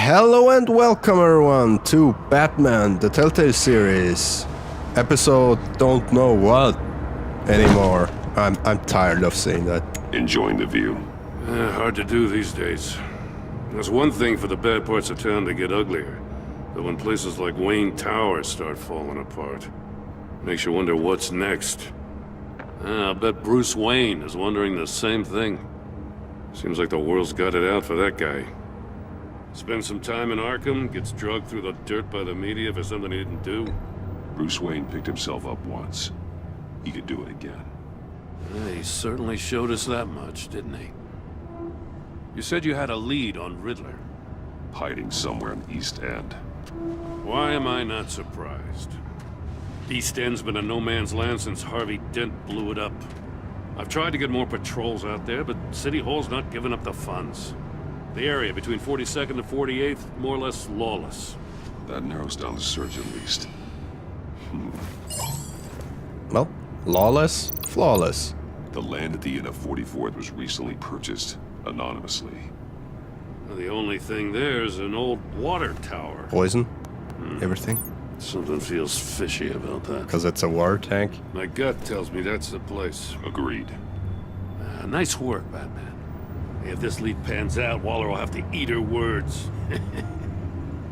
Hello and welcome everyone to Batman, the Telltale series. Episode don't know what anymore. I'm tired of saying that. Enjoying the view. Hard to do these days. There's one thing for the bad parts of town to get uglier, but when places like Wayne Tower start falling apart, makes you wonder what's next. I'll bet Bruce Wayne is wondering the same thing. Seems like the world's got it out for that guy. Spends some time in Arkham, gets drugged through the dirt by the media for something he didn't do. Bruce Wayne picked himself up once. He could do it again. He certainly showed us that much, didn't he? You said you had a lead on Riddler. Hiding somewhere in East End. Why am I not surprised? East End's been a no-man's land since Harvey Dent blew it up. I've tried to get more patrols out there, but City Hall's not giving up the funds. The area between 42nd and 48th, more or less lawless. That narrows down the search at least. Well, lawless, flawless. The land at the end of 44th was recently purchased, anonymously. The only thing there is an old water tower. Poison, everything. Something feels fishy about that. Because it's a water tank. My gut tells me that's the place. Agreed. Nice work, Batman. If this lead pans out, Waller will have to eat her words.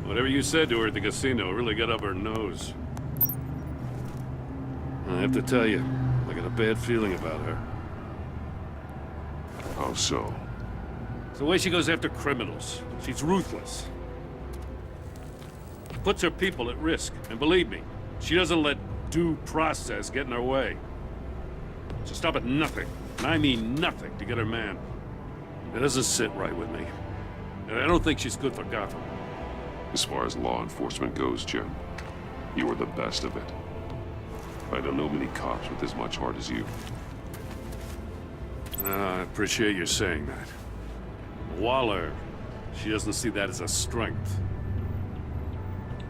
Whatever you said to her at the casino really got up her nose. I have to tell you, I got a bad feeling about her. How so? It's the way she goes after criminals. She's ruthless. Puts her people at risk. And believe me, she doesn't let due process get in her way. She'll stop at nothing, and I mean nothing, to get her man. It doesn't sit right with me. And I don't think she's good for Gotham. As far as law enforcement goes, Jim, you are the best of it. I don't know many cops with as much heart as you. I appreciate you saying that. Waller, she doesn't see that as a strength.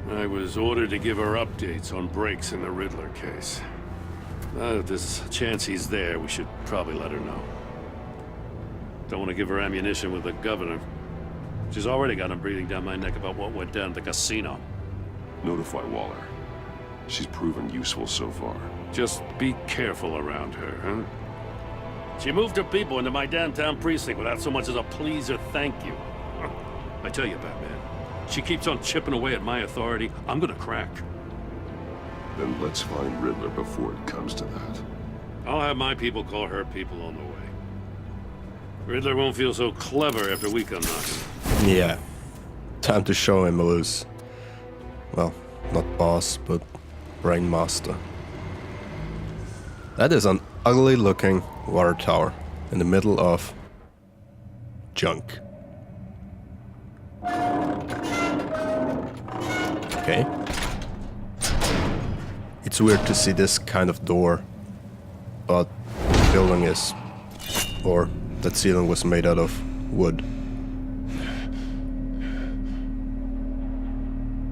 I was ordered to give her updates on breaks in the Riddler case. If there's a chance he's there, we should probably let her know. Don't want to give her ammunition with the governor. She's already got him breathing down my neck about what went down at the casino. Notify Waller. She's proven useful so far. Just be careful around her, huh? She moved her people into my downtown precinct without so much as a please or thank you. I tell you, Batman, she keeps on chipping away at my authority, I'm gonna crack. Then let's find Riddler before it comes to that. I'll have my people call her people on the way. Riddler won't feel so clever after we come knocking. Yeah. Time to show him who's, well, not boss, but brain master. That is an ugly looking water tower in the middle of junk. Okay. It's weird to see this kind of door, but the building is, or that ceiling was made out of wood.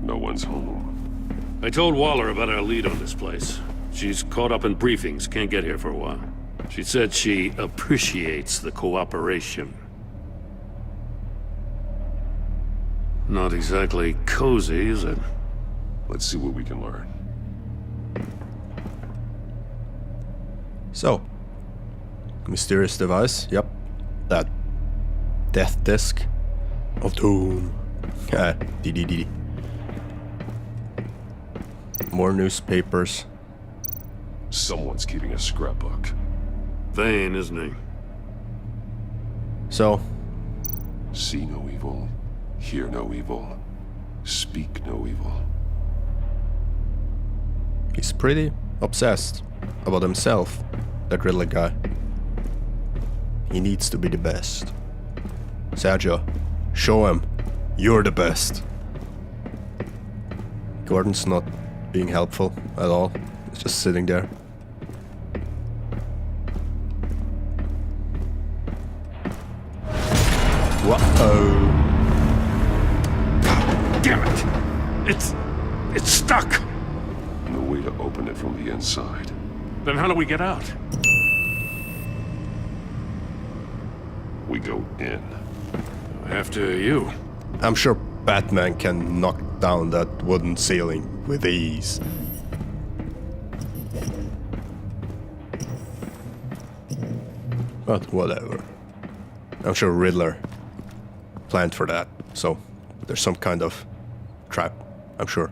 No one's home. I told Waller about our lead on this place. She's caught up in briefings, can't get here for a while. She said she appreciates the cooperation. Not exactly cozy, is it? Let's see what we can learn. So, mysterious device, yep. That death disc of doom. DDD. More newspapers. Someone's keeping a scrapbook. Vain, isn't he? So, See no evil, hear no evil, speak no evil. he's pretty obsessed about himself, that Riddler guy. He needs to be the best. Sergio, show him you're the best. Gordon's not being helpful at all. He's just sitting there. Whoa. Damn it! It's stuck! No way to open it from the inside. Then how do we get out? We go in. After you. I'm sure Batman can knock down that wooden ceiling with ease. But whatever. I'm sure Riddler planned for that, so there's some kind of trap, I'm sure.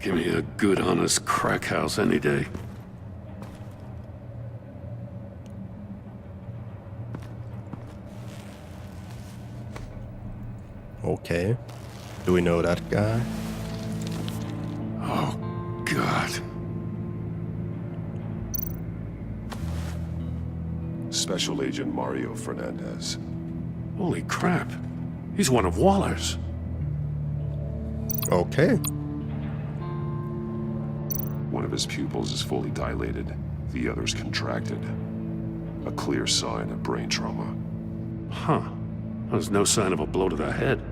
Give me a good, honest crack house any day. Okay. Do we know that guy? Oh, God. Special Agent Mario Fernandez. Holy crap. He's one of Waller's. Okay. One of his pupils is fully dilated, the other's contracted. A clear sign of brain trauma. Huh. There's no sign of a blow to the head.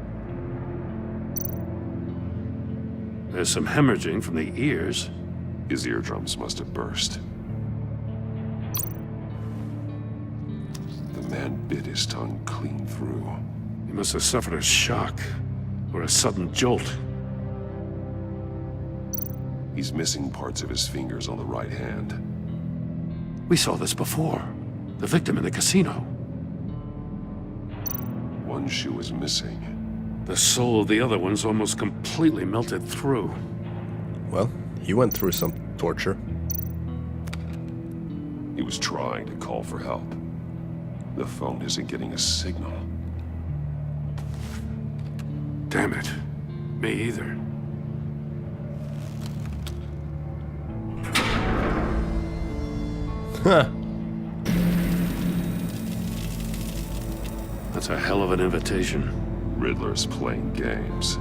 There's some hemorrhaging from the ears. His eardrums must have burst. The man bit his tongue clean through. He must have suffered a shock, or a sudden jolt. He's missing parts of his fingers on the right hand. We saw this before. The victim in the casino. One shoe is missing. The soul of the other one's almost completely melted through. Well, he went through some torture. He was trying to call for help. The phone isn't getting a signal. Damn it. Me either. Huh. That's a hell of an invitation. Riddler's playing games.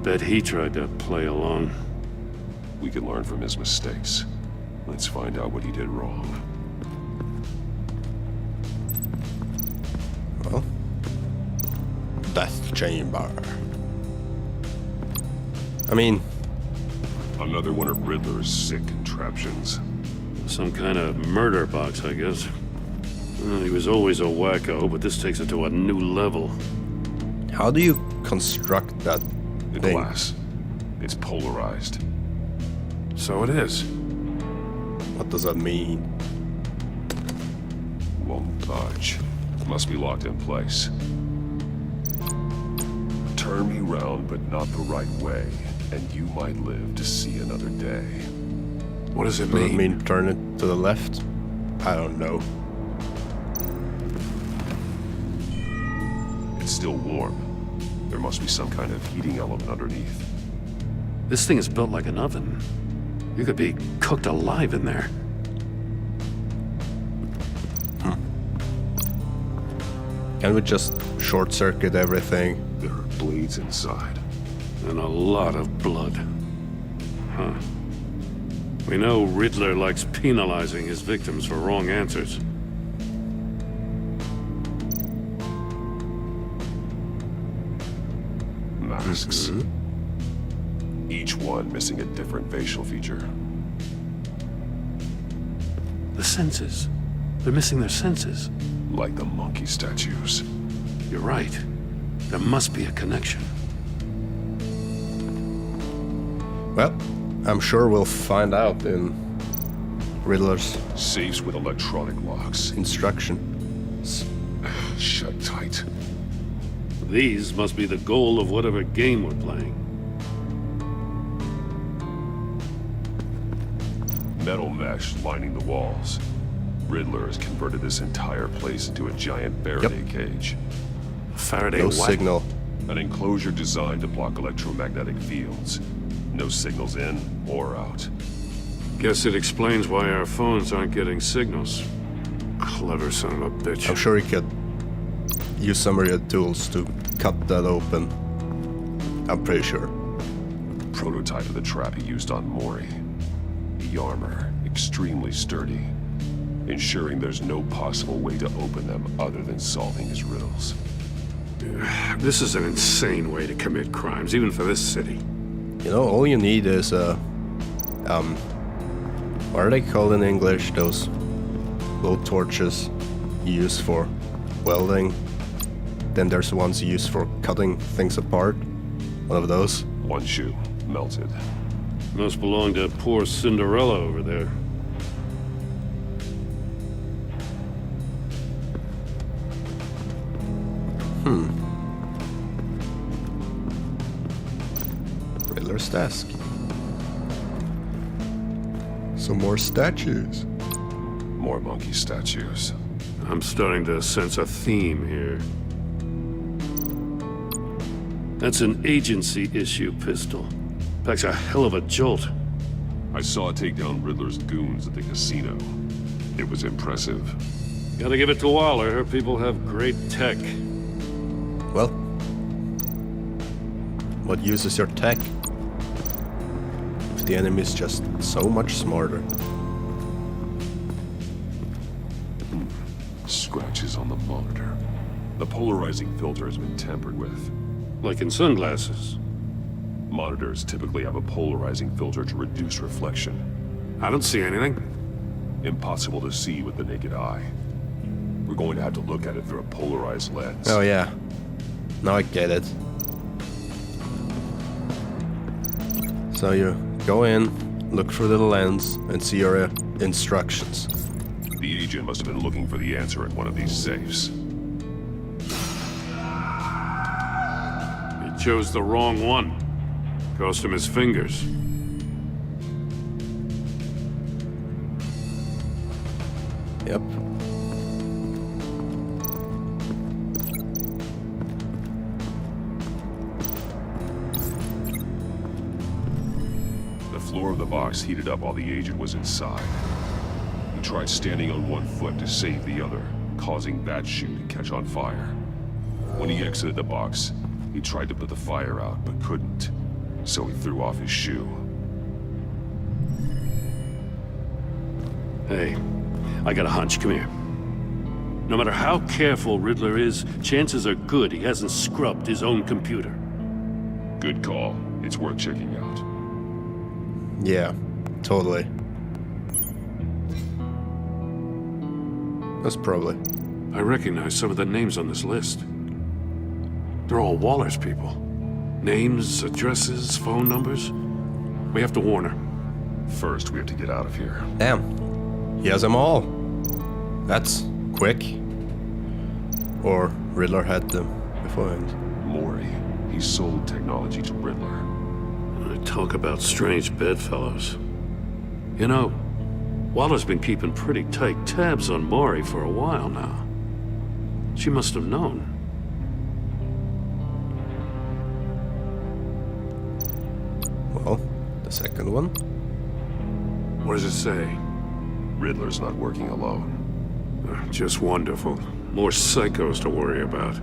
Bet he tried to play along. We can learn from his mistakes. Let's find out what he did wrong. Well, Death Chamber. I mean, Another one of Riddler's sick contraptions. Some kind of murder box, I guess. Well, he was always a wacko, but this takes it to a new level. how do you construct that The thing? glass. It's polarized. So it is. What does that mean? Won't budge. Must be locked in place. Turn me round, but not the right way, and you might live to see another day. What does it Does it mean? mean turn it to the left? I don't know. It's still warm. There must be some kind of heating element underneath. This thing is built like an oven. You could be cooked alive in there. Can we just short circuit everything? There are blades inside. And a lot of blood. Huh. We know Riddler likes penalizing his victims for wrong answers. Masks. Each one missing a different facial feature. The senses. They're missing their senses. Like the monkey statues. You're right. There must be a connection. Well, I'm sure we'll find out in Riddler's Safes with electronic locks. instructions. Shut tight. These must be the goal of whatever game we're playing. Metal mesh lining the walls. Riddler has converted this entire place into a giant Faraday cage. Faraday No what? signal. An enclosure designed to block electromagnetic fields. No signals in or out. Guess it explains why our phones aren't getting signals. Clever son of a bitch. I'm sure he could use some of your tools to cut that open. I'm pretty sure. Prototype of the trap he used on Mori. The armor, extremely sturdy, ensuring there's no possible way to open them other than solving his riddles. This is an insane way to commit crimes, even for this city. You know, all you need is what are they called in English? Those blow torches you use for welding. Then there's ones used for cutting things apart. One of those. One shoe, melted. Must belong to poor Cinderella over there. Riddler's desk. Some more statues. More monkey statues. I'm starting to sense a theme here. That's an agency issue pistol. Packs a hell of a jolt. I saw it take down Riddler's goons at the casino. It was impressive. Gotta give it to Waller. Her people have great tech. Well, what use is your tech if the enemy is just so much smarter? Scratches on the monitor. The polarizing filter has been tampered with. Like in sunglasses. Monitors typically have a polarizing filter to reduce reflection. I don't see anything. Impossible to see with the naked eye. We're going to have to look at it through a polarized lens. Oh yeah. Now I get it. So you go in, look through the lens, and see your instructions. The agent must have been looking for the answer in one of these safes. He chose the wrong one. Cost him his fingers. Yep. The floor of the box heated up while the agent was inside. He tried standing on one foot to save the other, causing that shoe to catch on fire. When he exited the box, he tried to put the fire out, but couldn't. So he threw off his shoe. Hey, I got a hunch. Come here. No matter how careful Riddler is, chances are good he hasn't scrubbed his own computer. Good call. It's worth checking out. Yeah, totally. That's probably. I recognize some of the names on this list. They're all Waller's people. Names, addresses, phone numbers. We have to warn her. First, we have to get out of here. Damn. He has them all. That's quick. Or Riddler had them beforehand. Mori. He sold technology to Riddler. Talk about strange bedfellows. You know, Waller's been keeping pretty tight tabs on Mori for a while now. She must have known. Well, the second one. What does it say? Riddler's not working alone. Just wonderful. More psychos to worry about.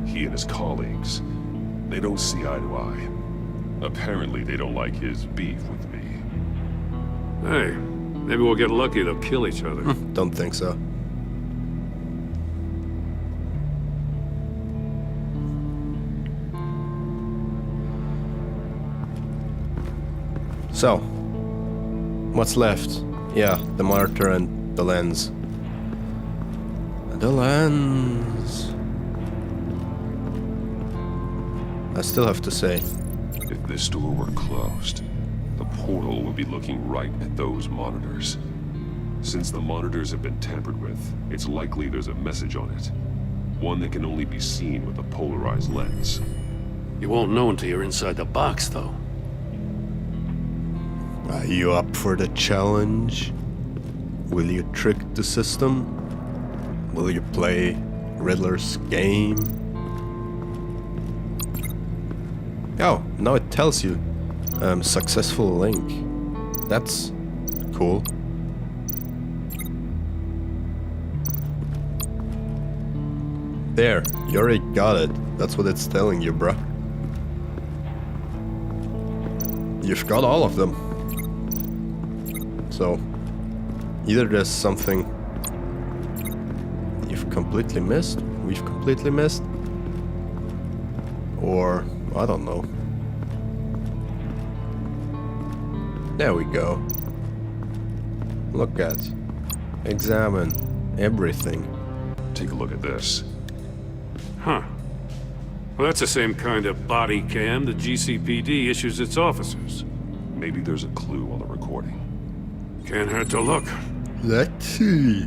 He and his colleagues, they don't see eye to eye. Apparently, they don't like his beef with me. Hey, maybe we'll get lucky they'll kill each other. Don't think so. So, what's left? Yeah, the monitor and the lens. The lens. I still have to say, If this door were closed, the portal would be looking right at those monitors. Since the monitors have been tampered with, it's likely there's a message on it. One that can only be seen with a polarized lens. You won't know until you're inside the box, though. are you up for the challenge? Will you trick the system? Will you play Riddler's game? Oh, now it tells you. Successful link. That's cool. There, you already got it. That's what it's telling you, bruh. You've got all of them. So, either there's something you've completely missed, we've completely missed, or I don't know. There we go. Look at, examine everything. Take a look at this. Huh. Well, that's the same kind of body cam the GCPD issues its officers. Maybe there's a clue on the recording. Can't hurt to look. Let's see.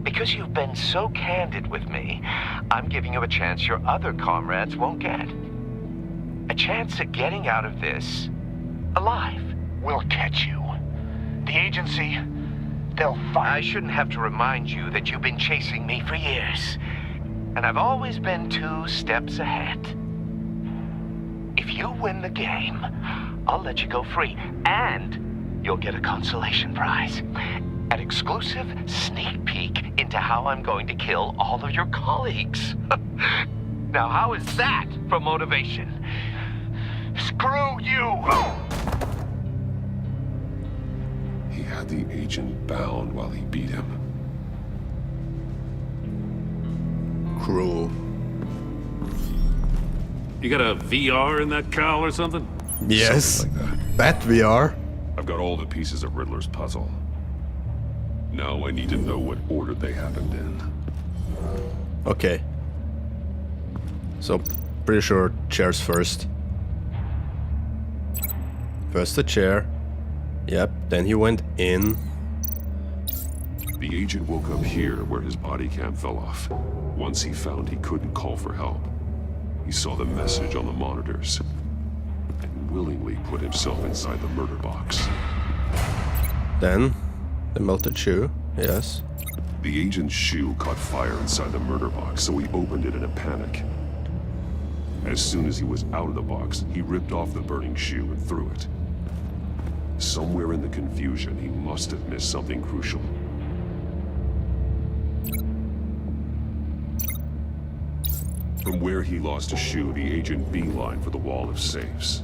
Because you've been so candid with me, I'm giving you a chance your other comrades won't get. A chance at getting out of this alive. We'll catch you. The agency, they'll find... I shouldn't have to remind you that you've been chasing me for years. And I've always been 2 steps ahead. If you win the game, I'll let you go free. And you'll get a consolation prize. An exclusive sneak peek into how I'm going to kill all of your colleagues. Now, how is that for motivation? Screw you! He had the agent bound while he beat him. Cruel. You got a VR in that cowl or something? Yes. Something like that. Bat VR. I've got all the pieces of Riddler's puzzle. Now I need to know what order they happened in. Okay. So, pretty sure chairs first. First the chair. Yep, then he went in. The agent woke up here where his body cam fell off. Once he found he couldn't call for help, he saw the message on the monitors and willingly put himself inside the murder box. Then, the melted shoe. Yes. The agent's shoe caught fire inside the murder box, so he opened it in a panic. As soon as he was out of the box, he ripped off the burning shoe and threw it. Somewhere in the confusion, he must have missed something crucial. From where he lost a shoe, the agent beelined for the wall of safes.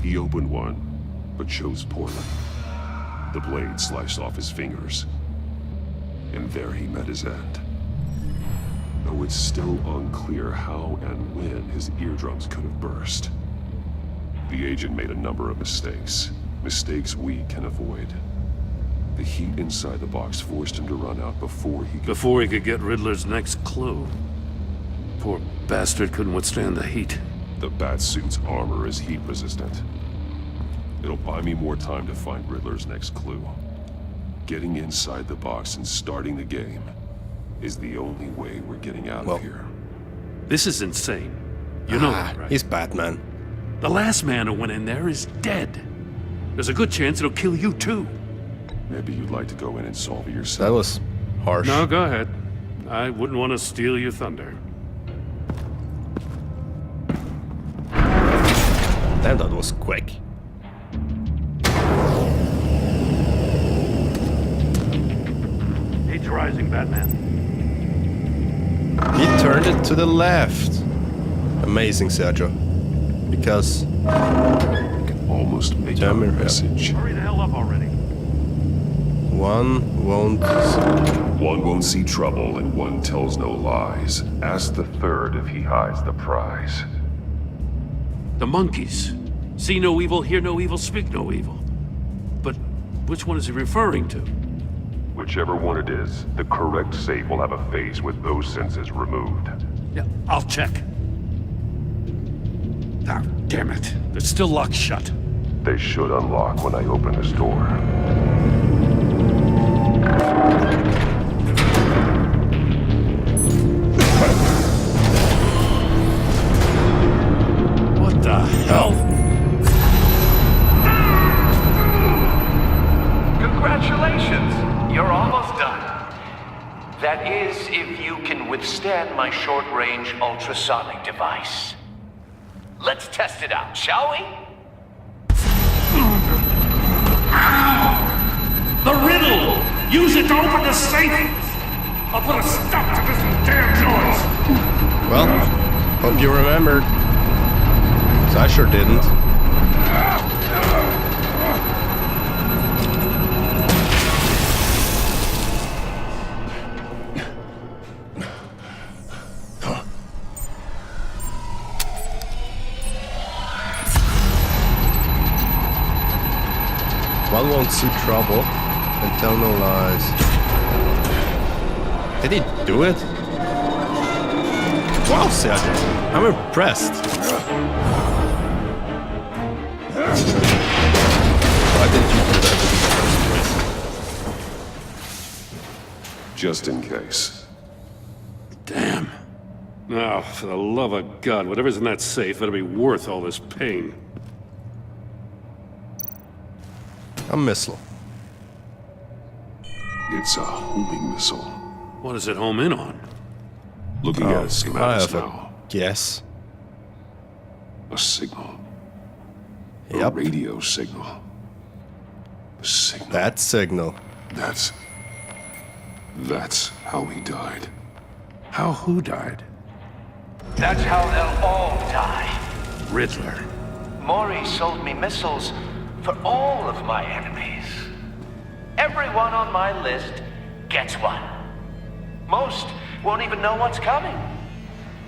He opened one, but chose poorly. The blade sliced off his fingers. And there he met his end. Though it's still unclear how and when his eardrums could have burst. The agent made a number of mistakes. Mistakes we can avoid. The heat inside the box forced him to run out before he could get Riddler's next clue. Poor bastard couldn't withstand the heat. The Batsuit's armor is heat resistant. It'll buy me more time to find Riddler's next clue. Getting inside the box and starting the game is the only way we're getting out of here. This is insane. You know that, right? He's Batman. The last man who went in there is dead. There's a good chance it'll kill you too. Maybe you'd like to go in and solve it That yourself. was harsh. No, go ahead. I wouldn't want to steal your thunder. Damn, that was quick. Heat's rising, Batman. He turned it to the left. Amazing, Sergio. Because I can almost make out a message. Hurry the hell up already. one won't... One won't see trouble and one tells no lies. Ask the third if he hides the prize. The monkeys. See no evil, hear no evil, speak no evil. But which one is he referring to? Whichever one it is, the correct safe will have a face with those senses removed. Yeah, I'll check. Ah, damn it. They're still locked shut. They should unlock when I open this door. What the hell? Congratulations! You're almost done. That is, if you can withstand my short-range ultrasonic device. Let's test it out, shall we? The riddle! Use it to open the safe! I'll put a stop to this damn noise! Well, hope you remembered. 'Cause I sure didn't. One won't see trouble and tell no lies. Did he do it? Wow, Sergio. I'm impressed. Why did you do that in the first place? Just in case. Damn. Now, for the love of God, whatever's in that safe better be worth all this pain. A missile. It's a homing missile. What does it home in on? Looking at I schematics have a now. guess. A signal. A Yep. radio signal. A signal. That signal. That's how he died. How who died? That's how they'll all die. Riddler. Maury sold me missiles for all of my enemies. Everyone on my list gets one. Most won't even know what's coming.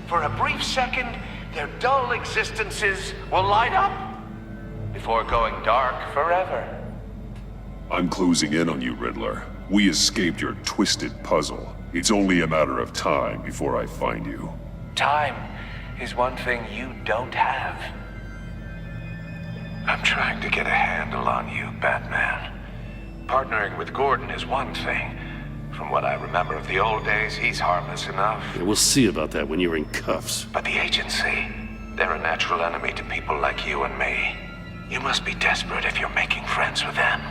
For a brief second, their dull existences will light up before going dark forever. I'm closing in on you, Riddler. We escaped your twisted puzzle. It's only a matter of time before I find you. Time is one thing you don't have. I'm trying to get a handle on you, Batman. Partnering with Gordon is one thing. From what I remember of the old days, he's harmless enough. Yeah, we'll see about that when you're in cuffs. But the agency, they're a natural enemy to people like you and me. You must be desperate if you're making friends with them.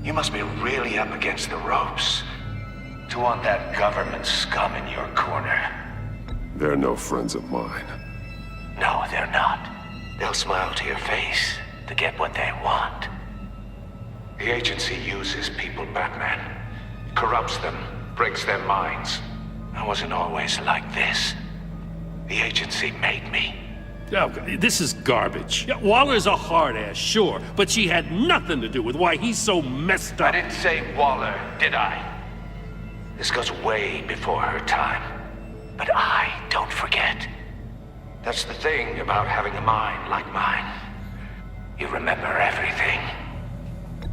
You must be really up against the ropes to want that government scum in your corner. They're no friends of mine. No, they're not. They'll smile to your face to get what they want. The agency uses people, Batman. Corrupts them, breaks their minds. I wasn't always like this. The agency made me. Oh, this is garbage. Yeah, Waller's a hard ass, sure, but she had nothing to do with why he's so messed I up. didn't say Waller, did I? This goes way before her time. But I don't forget. That's the thing about having a mind like mine. You remember everything.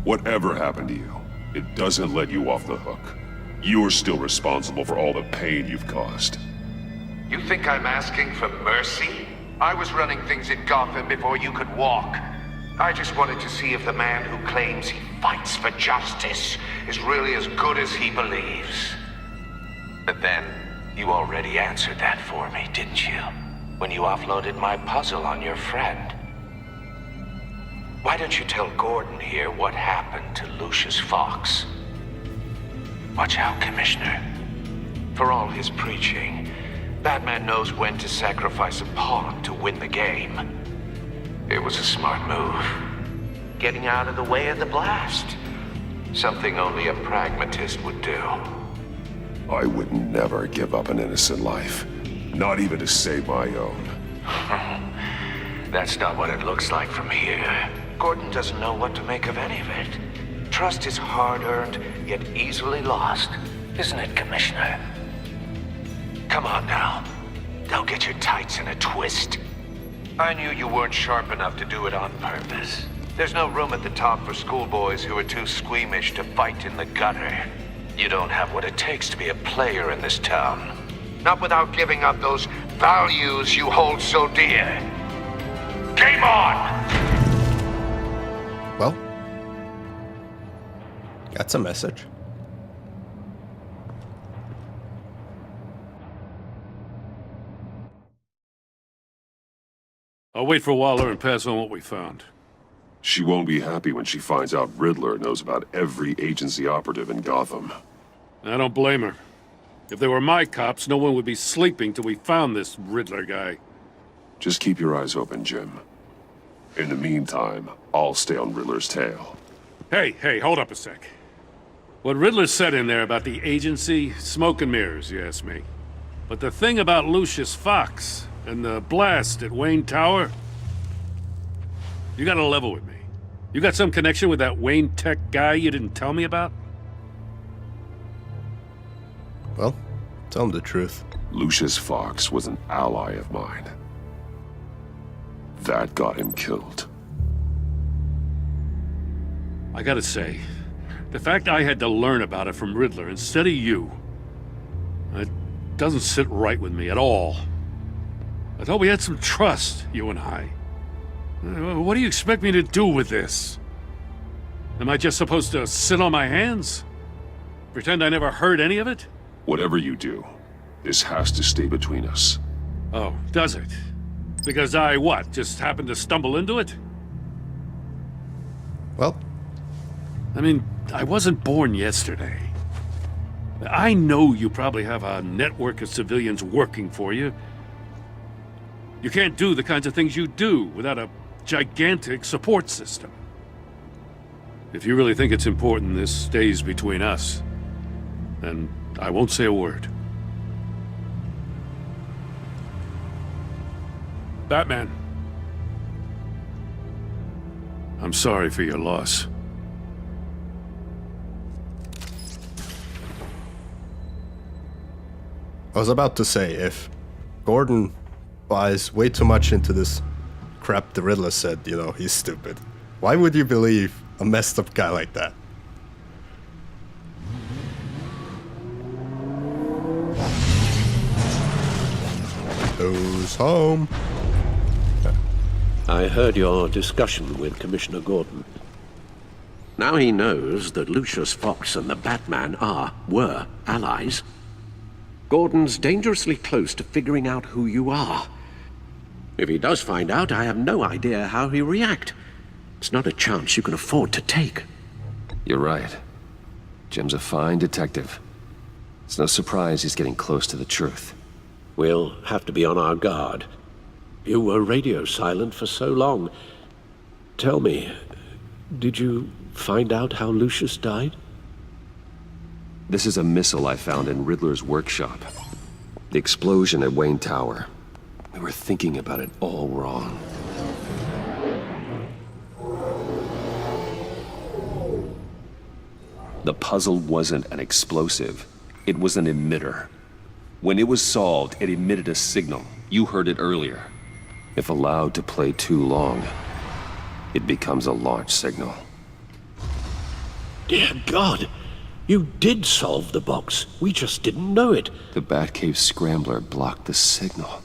Whatever happened to you, it doesn't let you off the hook. You're still responsible for all the pain you've caused. You think I'm asking for mercy? I was running things in Gotham before you could walk. I just wanted to see if the man who claims he fights for justice is really as good as he believes. But then, you already answered that for me, didn't you? When you offloaded my puzzle on your friend. Why don't you tell Gordon here what happened to Lucius Fox? Watch out, Commissioner. For all his preaching, Batman knows when to sacrifice a pawn to win the game. It was a smart move. Getting out of the way of the blast. Something only a pragmatist would do. I would never give up an innocent life. Not even to save my own. That's not what it looks like from here. Gordon doesn't know what to make of any of it. Trust is hard-earned, yet easily lost. Isn't it, Commissioner? Come on now. Don't get your tights in a twist. I knew you weren't sharp enough to do it on purpose. There's no room at the top for schoolboys who are too squeamish to fight in the gutter. You don't have what it takes to be a player in this town. Not without giving up those values you hold so dear. Game on! Well, that's a message. I'll wait for Waller and pass on what we found. She won't be happy when she finds out Riddler knows about every agency operative in Gotham. I don't blame her. If they were my cops, no one would be sleeping till we found this Riddler guy. Just keep your eyes open, Jim. In the meantime, I'll stay on Riddler's tail. Hey, hold up a sec. What Riddler said in there about the agency, smoke and mirrors, you ask me. But the thing about Lucius Fox and the blast at Wayne Tower, you gotta level with me. You got some connection with that Wayne Tech guy you didn't tell me about? Well, tell him the truth. Lucius Fox was an ally of mine. That got him killed. I gotta say, the fact I had to learn about it from Riddler instead of you, It doesn't sit right with me at all. I thought we had some trust, you and I. What do you expect me to do with this? Am I just supposed to sit on my hands? Pretend I never heard any of it? Whatever you do, this has to stay between us. Oh, does it? Because I, what, just happened to stumble into it? Well, I mean, I wasn't born yesterday. I know you probably have a network of civilians working for you. You can't do the kinds of things you do without a gigantic support system. If you really think it's important this stays between us, then I won't say a word. Batman. I'm sorry for your loss. I was about to say, if Gordon buys way too much into this crap the Riddler said, you know, he's stupid. Why would you believe a messed up guy like that? Who's home? I heard your discussion with Commissioner Gordon. Now he knows that Lucius Fox and the Batman were allies. Gordon's dangerously close to figuring out who you are. If he does find out, I have no idea how he'll react. It's not a chance you can afford to take. You're right. Jim's a fine detective. It's no surprise he's getting close to the truth. We'll have to be on our guard. You were radio silent for so long. Tell me, did you find out how Lucius died? This is a missile I found in Riddler's workshop. The explosion at Wayne Tower. We were thinking about it all wrong. The puzzle wasn't an explosive. It was an emitter. When it was solved, it emitted a signal. You heard it earlier. If allowed to play too long, it becomes a launch signal. Dear God! You did solve the box. We just didn't know it. The Batcave scrambler blocked the signal.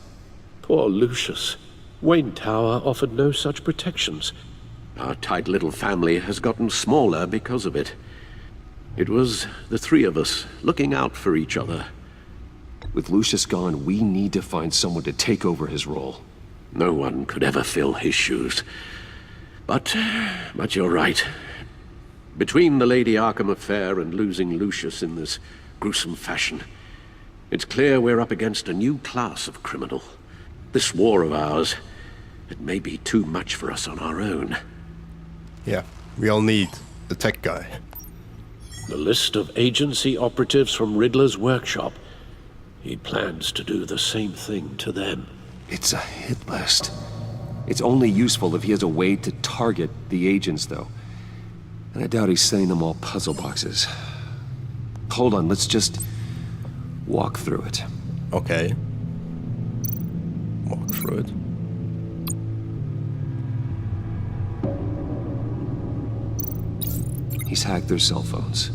Poor Lucius. Wayne Tower offered no such protections. Our tight little family has gotten smaller because of it. It was the three of us looking out for each other. With Lucius gone, we need to find someone to take over his role. No one could ever fill his shoes. But you're right. Between the Lady Arkham affair and losing Lucius in this gruesome fashion, it's clear we're up against a new class of criminal. This war of ours, it may be too much for us on our own. Yeah, we all need the tech guy. The list of agency operatives from Riddler's workshop. He plans to do the same thing to them. It's a hit list. It's only useful if he has a way to target the agents, though. And I doubt he's sending them all puzzle boxes. Hold on, let's just walk through it. Okay. Walk through it. He's hacked their cell phones.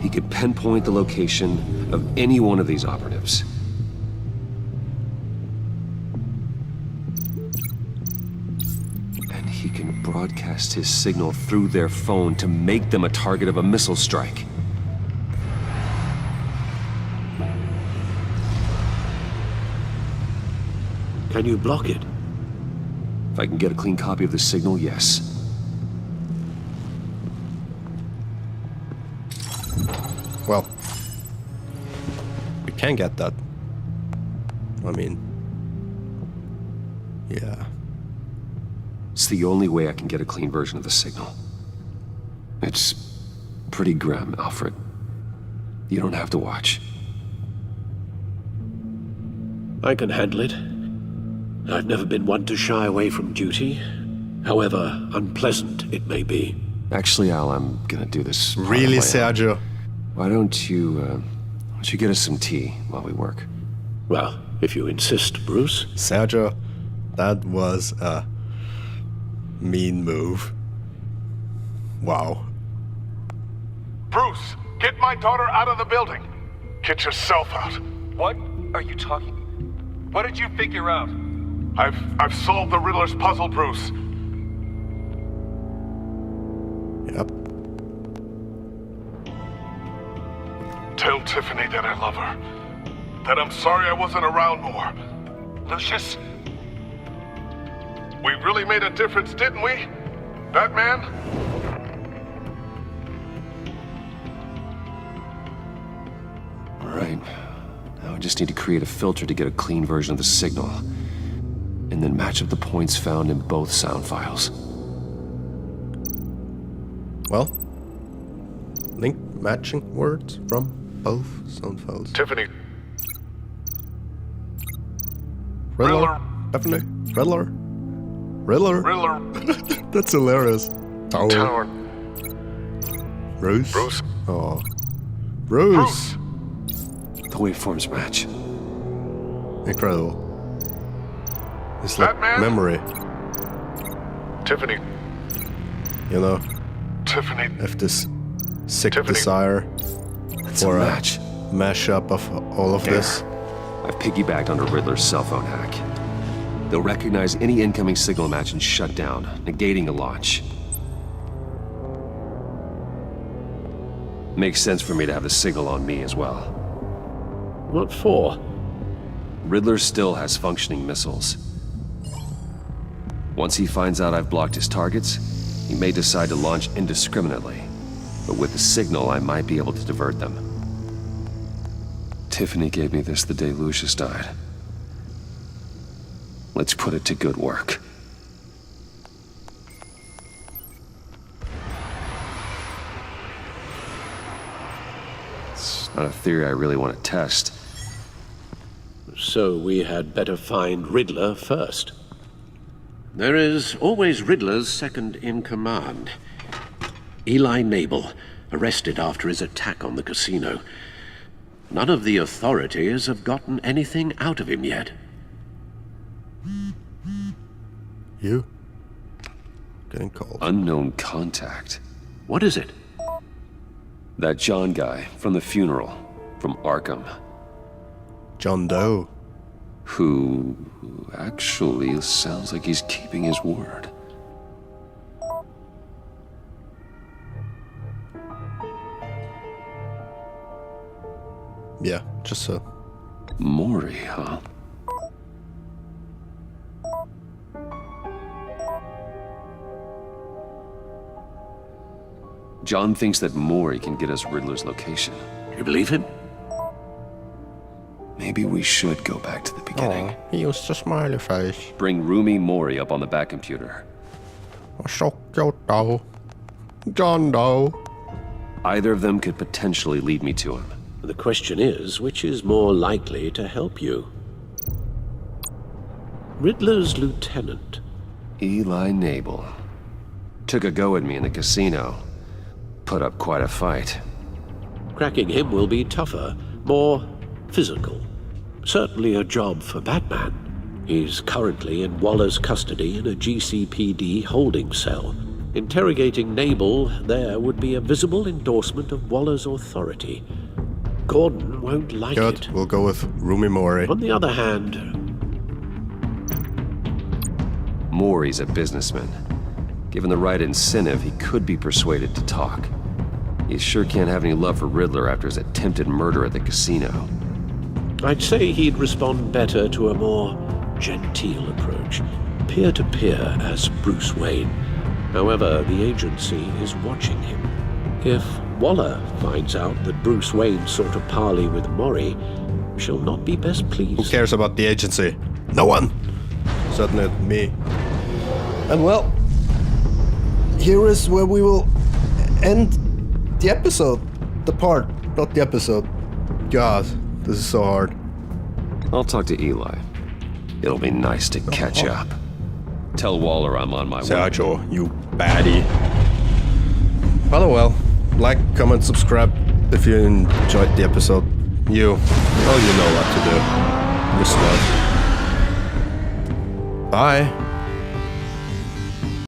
He could pinpoint the location of any one of these operatives. And he can broadcast his signal through their phone to make them a target of a missile strike. Can you block it? If I can get a clean copy of the signal, yes. Well, we can get that. I mean, yeah. It's the only way I can get a clean version of the signal. It's pretty grim, Alfred. You don't have to watch. I can handle it. I've never been one to shy away from duty, however unpleasant it may be. Actually, Al, I'm gonna do this. Really, Sergio? Why don't you get us some tea while we work? Well, if you insist, Bruce. Sergio, that was a mean move. Wow. Bruce, get my daughter out of the building. Get yourself out. What are you talking? What did you figure out? I've solved the Riddler's puzzle, Bruce. Yep. Tell Tiffany that I love her. That I'm sorry I wasn't around more. Lucius? We really made a difference, didn't we? Batman? Alright. Now I just need to create a filter to get a clean version of the signal. And then match up the points found in both sound files. Well, link matching words from both sound files. Tiffany. Riddler. Definitely. Riddler. Riddler. Riddler. That's hilarious. Tower. Bruce. Bruce. Oh. Bruce. The waveforms match. Incredible. It's like Batman? memory. Tiffany. You know, Tiffany. if this sick Tiffany. desire That's a for match. mashup of all of this. I've piggybacked onto Riddler's cell phone hack. They'll recognize any incoming signal match and shut down, negating the launch. Makes sense for me to have the signal on me as well. What for? Riddler still has functioning missiles. Once he finds out I've blocked his targets, he may decide to launch indiscriminately. But with the signal, I might be able to divert them. Tiffany gave me this the day Lucius died. Let's put it to good work. It's not a theory I really want to test. So we had better find Riddler first. There is always Riddler's second in command. Eli Nabel, arrested after his attack on the casino. None of the authorities have gotten anything out of him yet. You? Getting called. Unknown contact. What is it? That John guy from the funeral, from Arkham, John Doe. who actually sounds like he's keeping his word. Yeah, just so. Maury, huh? John thinks that Maury can get us Riddler's location. You believe him? Maybe we should go back to the beginning. He used a smiley face. Bring Roomy Maury up on the back computer. Sergio Doe. John Doe. Either of them could potentially lead me to him. The question is, which is more likely to help you? Riddler's lieutenant. Eli Nabel. Took a go at me in the casino. Put up quite a fight. Cracking him will be tougher, more physical. Certainly a job for Batman. He's currently in Waller's custody in a GCPD holding cell. Interrogating Nabel there would be a visible endorsement of Waller's authority. Gordon won't like Good, it. we'll go with Roomy Maury. On the other hand, Maury's a businessman. Given the right incentive, he could be persuaded to talk. He sure can't have any love for Riddler after his attempted murder at the casino. I'd say he'd respond better to a more genteel approach, peer-to-peer as Bruce Wayne. However, the agency is watching him. If Waller finds out that Bruce Wayne sought a parley with Maury, she'll not be best pleased. Who cares about the agency? No one. Certainly not me. And well, here is where we will end the episode. The part, not the episode. God, this is so hard. I'll talk to Eli. It'll be nice to catch up. Tell Waller I'm on my way. Sergio, you baddie. Well, like, comment, subscribe if you enjoyed the episode. You know what to do. You're smart. Bye.